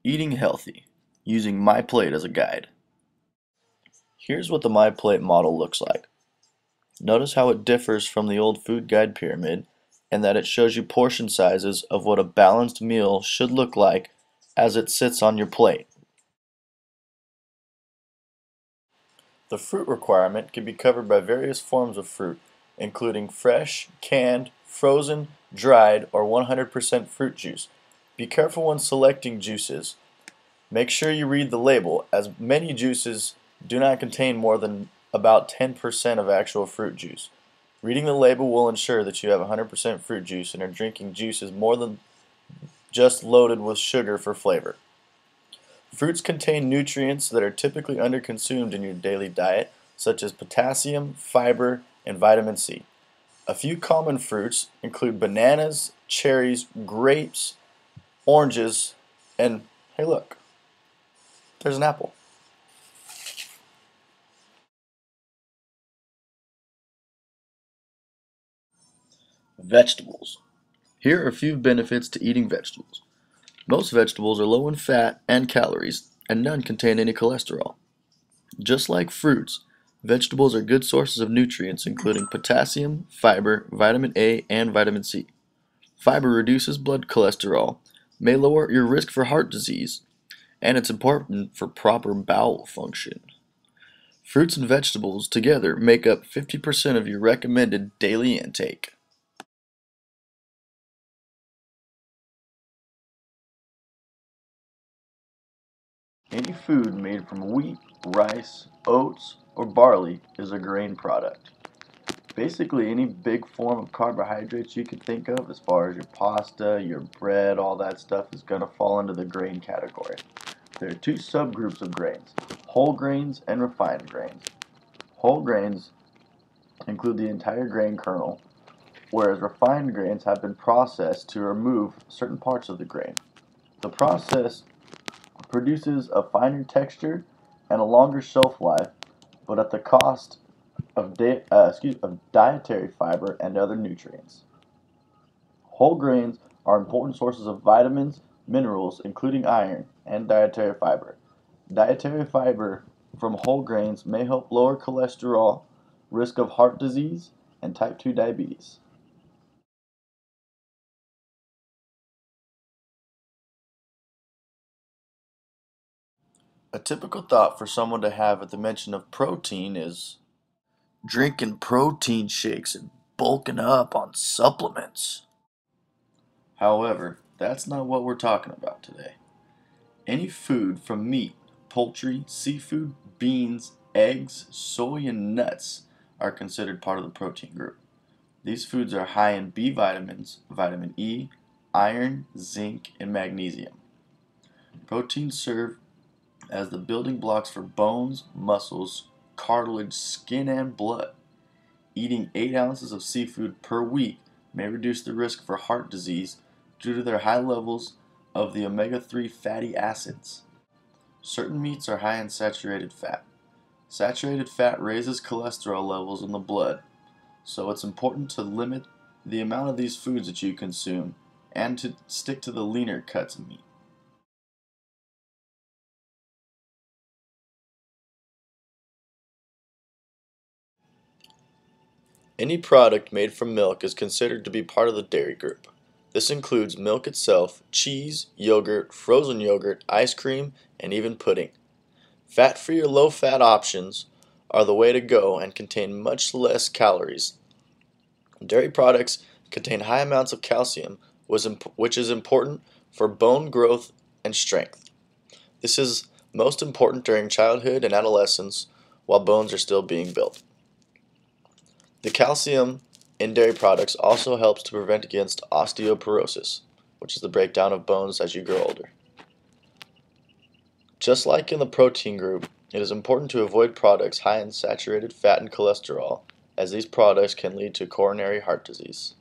Eating healthy, using MyPlate as a guide. Here's what the MyPlate model looks like. Notice how it differs from the old food guide pyramid and that it shows you portion sizes of what a balanced meal should look like as it sits on your plate. The fruit requirement can be covered by various forms of fruit, including fresh, canned, frozen, dried, or 100% fruit juice. Be careful when selecting juices. Make sure you read the label, as many juices do not contain more than about 10% of actual fruit juice. Reading the label will ensure that you have 100% fruit juice and are drinking juices more than just loaded with sugar for flavor. Fruits contain nutrients that are typically underconsumed in your daily diet, such as potassium, fiber, and vitamin C. A few common fruits include bananas, cherries, grapes, oranges, and hey look, there's an apple. Vegetables. Here are a few benefits to eating vegetables. Most vegetables are low in fat and calories, and none contain any cholesterol. Just like fruits, vegetables are good sources of nutrients including potassium, fiber, vitamin A, and vitamin C. Fiber reduces blood cholesterol, may lower your risk for heart disease, and it's important for proper bowel function. Fruits and vegetables together make up 50% of your recommended daily intake. Any food made from wheat, rice, oats, or barley is a grain product. Basically, any big form of carbohydrates you can think of, as far as your pasta, your bread, all that stuff, is going to fall into the grain category. There are two subgroups of grains: whole grains and refined grains. Whole grains include the entire grain kernel, whereas refined grains have been processed to remove certain parts of the grain. The process produces a finer texture and a longer shelf life, but at the cost of dietary fiber and other nutrients. Whole grains are important sources of vitamins, minerals, including iron, and dietary fiber. Dietary fiber from whole grains may help lower cholesterol, risk of heart disease, and type 2 diabetes. A typical thought for someone to have at the mention of protein is drinking protein shakes and bulking up on supplements. However, that's not what we're talking about today. Any food from meat, poultry, seafood, beans, eggs, soy, and nuts are considered part of the protein group. These foods are high in B vitamins, vitamin E, iron, zinc, and magnesium. Proteins serve as the building blocks for bones, muscles, cartilage, skin, and blood. Eating 8 ounces of seafood per week may reduce the risk for heart disease due to their high levels of the omega-3 fatty acids. Certain meats are high in saturated fat. Saturated fat raises cholesterol levels in the blood, so it's important to limit the amount of these foods that you consume and to stick to the leaner cuts of meat. Any product made from milk is considered to be part of the dairy group. This includes milk itself, cheese, yogurt, frozen yogurt, ice cream, and even pudding. Fat-free or low-fat options are the way to go and contain much less calories. Dairy products contain high amounts of calcium, which is important for bone growth and strength. This is most important during childhood and adolescence while bones are still being built. The calcium in dairy products also helps to prevent against osteoporosis, which is the breakdown of bones as you grow older. Just like in the protein group, it is important to avoid products high in saturated fat and cholesterol, as these products can lead to coronary heart disease.